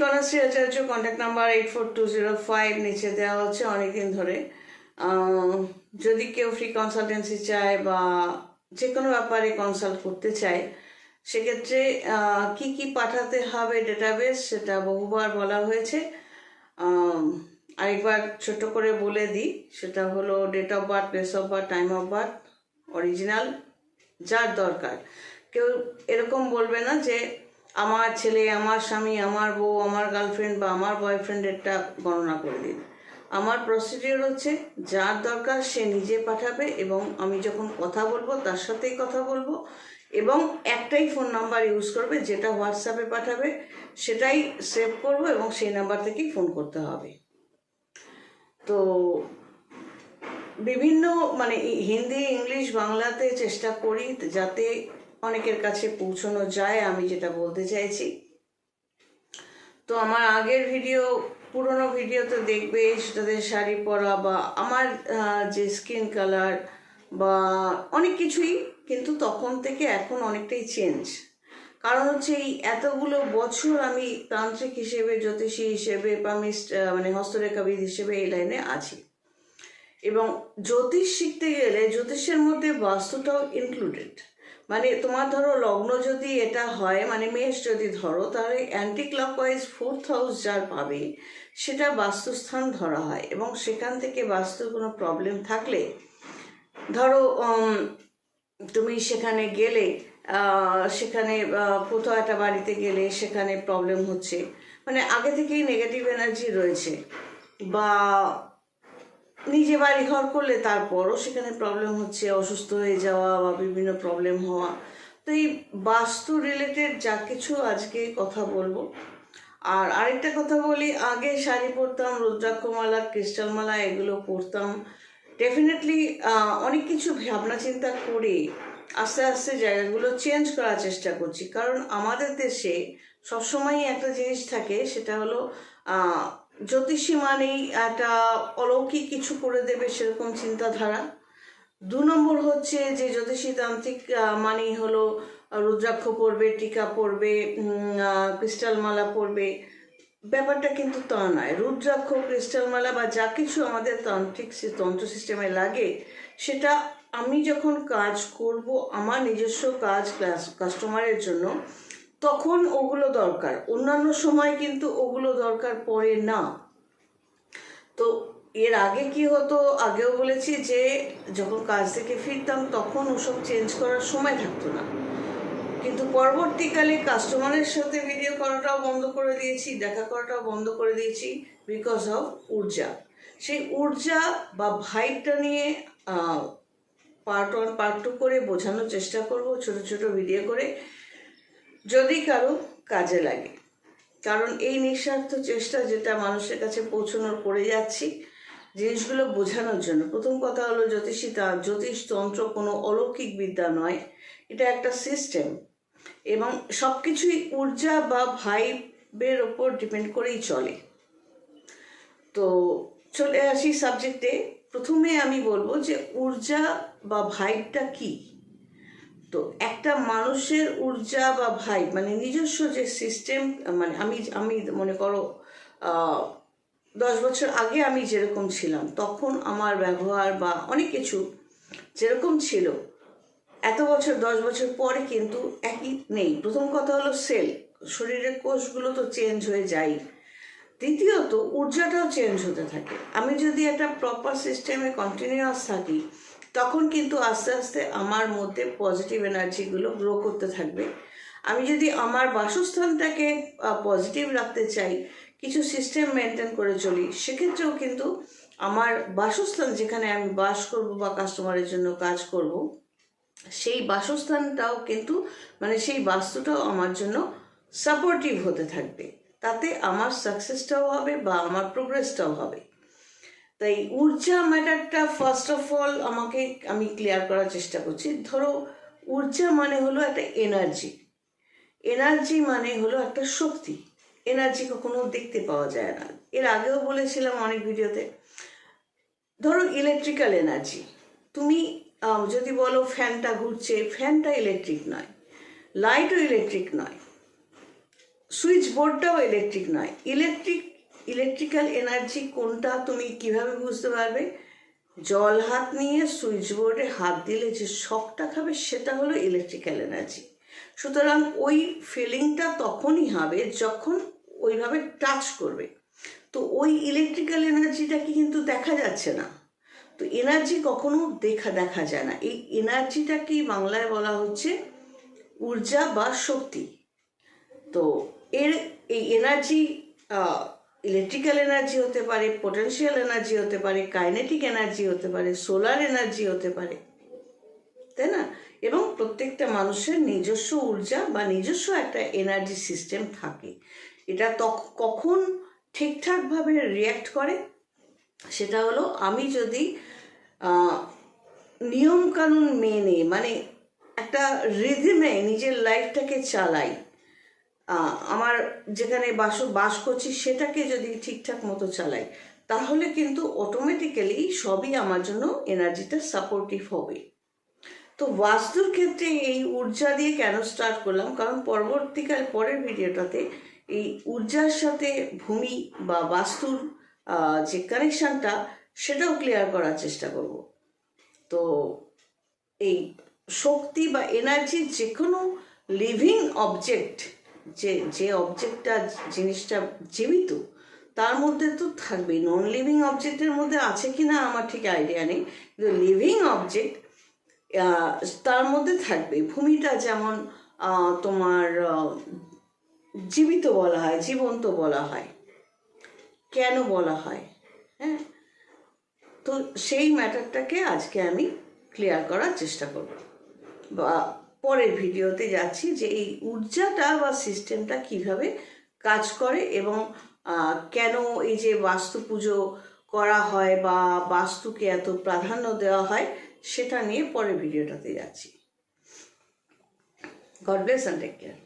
কন্যাশ্রী আচার্য, contact number 84205 নিচে দেওয়া হচ্ছে অনেকদিন ধরে। যদি কেউ ফ্রি কনসালটেন্সি চায় বা যে কোনো ব্যাপারে কনসাল্ট করতে চায়, সেক্ষেত্রে কি কি পাঠাতে হবে ডেটাবেস, সেটা বহুবার বলা হয়েছে। আরেকবার ছোট করে বলে দিই, সেটা হলো date of birth, place of birth, time of birth, original, যার দরকার। কেউ এরকম বলবে না যে আমার ছেলে, আমার স্বামী, আমার বউ, আমার গার্লফ্রেন্ড বা আমার বয়ফ্রেন্ডেরটা গণনা করে দিন। আমার প্রসিডিওর হচ্ছে যার দরকার সে নিজে পাঠাবে, এবং আমি যখন কথা বলবো তার সাথেই কথা বলবো, এবং একটাই ফোন নাম্বার ইউজ করবে, যেটা হোয়াটসঅ্যাপে পাঠাবে সেটাই সেভ করবো এবং সেই নাম্বার থেকেই ফোন করতে হবে। তো বিভিন্ন মানে হিন্দি, ইংলিশ, বাংলাতে চেষ্টা করি যাতে অনেকের কাছে পৌঁছানো যায়, আমি যেটা বলতে চাইছি। তো আমার আগের ভিডিও, পুরনো ভিডিওতে দেখবে সেটাতে শাড়ি পরা বা আমার যে স্কিন কালার বা অনেক কিছুই কিন্তু তখন থেকে এখন অনেকটাই চেঞ্জ। কারণ হচ্ছে এই এতগুলো বছর আমি তান্ত্রিক হিসেবে, জ্যোতিষী হিসেবে, পামিস্ট মানে হস্তরেখাবিদ হিসেবে এই লাইনে আছি। এবং জ্যোতিষ শিখতে গেলে জ্যোতিষের মধ্যে বাস্তুটাও ইনক্লুডেড। মানে তোমার ধরো লগ্ন যদি এটা হয়, মানে মেষ যদি ধরো, তাহলে অ্যান্টি ক্লকওয়াইজ 4th হাউস যার পাবে সেটা বাস্তুস্থান ধরা হয়। এবং সেখান থেকে বাস্তুর কোনো প্রবলেম থাকলে, ধরো তুমি সেখানে গেলে, সেখানে কোথাও একটা বাড়িতে গেলে সেখানে প্রবলেম হচ্ছে, মানে আগে থেকেই নেগেটিভ এনার্জি রয়েছে, বা নিজে বাড়ি ঘর করলে তারপরও সেখানে প্রবলেম হচ্ছে, অসুস্থ হয়ে যাওয়া বা বিভিন্ন প্রবলেম হওয়া। তো এই বাস্তু রিলেটেড যা কিছু আজকে কথা বলবো। আর আরেকটা কথা বলি, আগে শাড়ি পরতাম, রুদ্রাক্ষমালা, ক্রিস্টালমালা এগুলো পরতাম। ডেফিনেটলি অনেক কিছু ভাবনা চিন্তা করে আস্তে আস্তে জায়গাগুলো চেঞ্জ করার চেষ্টা করছি। কারণ আমাদের দেশে সবসময়ই একটা জিনিস থাকে, সেটা হলো জ্যোতিষী মানেই একটা অলৌকিক কিছু করে দেবে সেরকম চিন্তাধারা। 2 নম্বর হচ্ছে যে জ্যোতিষী তান্ত্রিক মানেই হলো রুদ্রাক্ষ পরবে, টিকা পরবে, ক্রিস্টাল মালা পরবে। ব্যাপারটা কিন্তু তা নয়। রুদ্রাক্ষ, ক্রিস্টাল মালা বা যা কিছু আমাদের তান্ত্রিক তন্ত্র সিস্টেমে লাগে, সেটা আমি যখন কাজ করব, আমার নিজস্ব কাজ কাস্টমারের জন্য, তখন ওগুলো দরকার। অন্যান্য সময় কিন্তু ওগুলো দরকার পড়ে না। তো এর আগে কি হতো, আগেও বলেছি যে যখন কাজ থেকে ফিরতাম তখন ওসব চেঞ্জ করার সময় থাকতো না। কিন্তু পরবর্তীকালে কাস্টমারের সাথে ভিডিও করাটাও বন্ধ করে দিয়েছি, দেখা করাটাও বন্ধ করে দিয়েছি, বিকজ অফ ঊর্জা। সেই ঊর্জা বা ভাইবটা নিয়ে পার্ট 1, পার্ট 2 করে বোঝানোর চেষ্টা করব, ছোট ছোট ভিডিও করে, যদি কারো কাজে লাগে। কারণ এই নিঃস্বার্থ চেষ্টা যেটা মানুষের কাছে পৌঁছানোর করে যাচ্ছি, জিনিসগুলো বোঝানোর জন্য। প্রথম কথা হলো জ্যোতিষতন্ত্র কোনো অলৌকিক বিদ্যা নয়, এটা একটা সিস্টেম, এবং সব কিছুই ঊর্জা বা ভাইবের ওপর ডিপেন্ড করেই চলে। তো চলে আসি সাবজেক্টে। প্রথমে আমি বলবো যে ঊর্জা বা ভাইবটা কি। তো একটা মানুষের ঊর্জা বা ভাইব মানে নিজস্ব যে সিস্টেম, মানে আমি মনে করো 10 বছর আগে আমি যেরকম ছিলাম, তখন আমার ব্যবহার বা অনেক কিছু যেরকম ছিল, এত বছর 10 বছর পরে কিন্তু একই নেই। প্রথম কথা হলো সেল, শরীরের কোষগুলো তো চেঞ্জ হয়ে যায়। দ্বিতীয়ত ঊর্জাটাও চেঞ্জ হতে থাকে। আমি যদি একটা প্রপার সিস্টেমে কন্টিনিউয়াস থাকি, তখন কিন্তু আস্তে আস্তে আমার মধ্যে পজিটিভ এনার্জিগুলো গ্রো করতে থাকবে। আমি যদি আমার বাসস্থানটাকে পজিটিভ রাখতে চাই, কিছু সিস্টেম মেনটেন করে চলি, সেক্ষেত্রেও কিন্তু আমার বাসস্থান, যেখানে আমি বাস করব বা কাস্টমারের জন্য কাজ করব, সেই বাসস্থানটাও কিন্তু মানে সেই বাস্তুটাও আমার জন্য সাপোর্টিভ হতে থাকবে। তাতে আমার সাকসেসটাও হবে বা আমার প্রোগ্রেসটাও হবে। তাই ঊর্জা ম্যাটারটা ফার্স্ট অফ অল আমি ক্লিয়ার করার চেষ্টা করছি। ধরো ঊর্জা মানে হলো একটা এনার্জি, এনার্জি মানে হলো একটা শক্তি। এনার্জি কখনো দেখতে পাওয়া যায় না, এর আগেও বলেছিলাম অনেক ভিডিওতে। ধরো ইলেকট্রিক্যাল এনার্জি, তুমি যদি বলো ফ্যানটা ঘুরছে, ফ্যানটা ইলেকট্রিক নয়, লাইটও ইলেকট্রিক নয়। সুইচ বোর্ডটাও ইলেকট্রিক নয়। ইলেকট্রিক্যাল এনার্জি কোনটা তুমি কিভাবে বুঝতে পারবে? জল হাত নিয়ে সুইচ বোর্ডে হাত দিলে যে শকটা খাবে সেটা হলো ইলেকট্রিক্যাল এনার্জি। সুতরাং ওই ফিলিংটা তখনই হবে যখন ওইভাবে টাচ করবে। তো ওই ইলেকট্রিক্যাল এনার্জিটাকে কিন্তু দেখা যাচ্ছে না। তো এনার্জি কখনো দেখা যায় না। এই এনার্জিটাকেই বাংলায় বলা হচ্ছে ঊর্জা বা শক্তি। তো এই এনার্জি ইলেকট্রিক্যাল এনার্জি হতে পারে, পোটেনশিয়াল এনার্জি হতে পারে, কাইনেটিক এনার্জি হতে পারে, সোলার এনার্জি হতে পারে, তাই না? এবং প্রত্যেকটা মানুষের নিজস্ব ঊর্জা বা নিজস্ব একটা এনার্জি সিস্টেম থাকে। এটা কখন ঠিকঠাকভাবে রিয়্যাক্ট করে সেটা হলো আমি যদি নিয়মকানুন মেনে, মানে একটা রিদমে নিজের লাইফটাকে চালাই, আমার যেখানে বাস করছি সেটাকে যদি ঠিকঠাক মতো চালাই, তাহলে কিন্তু অটোমেটিক্যালি সবই আমার জন্য এনার্জিটা সাপোর্টিভ হবে। তো বাস্তুর ক্ষেত্রে এই ঊর্জা দিয়ে কেন স্টার্ট করলাম, কারণ পরের ভিডিওটাতে এই ঊর্জার সাথে ভূমি বা বাস্তুর যে কানেকশানটা সেটাও ক্লিয়ার করার চেষ্টা করব। তো এই শক্তি বা এনার্জির যে কোনো লিভিং অবজেক্ট, যে অবজেক্টটা জিনিসটা জীবিত, তার মধ্যে তো থাকবেই। নন লিভিং অবজেক্টের মধ্যে আছে কি না আমার ঠিক আইডিয়া নেই, কিন্তু লিভিং অবজেক্ট তার মধ্যে থাকবে। ভূমিটা যেমন তোমার জীবিত বলা হয়, জীবন্ত বলা হয়, কেন বলা হয়, হ্যাঁ? তো সেই ম্যাটারটাকে আজকে আমি ক্লিয়ার করার চেষ্টা করব, বা পরের ভিডিওতে যাচ্ছি যে এই ঊর্জাটা বা সিস্টেমটা কিভাবে কাজ করে এবং কেন এই যে বাস্তু পুজো করা হয় বা বাস্তুকে এত প্রাধান্য দেওয়া হয় সেটা নিয়ে পরের ভিডিওটাতে যাচ্ছি। God bless and take care.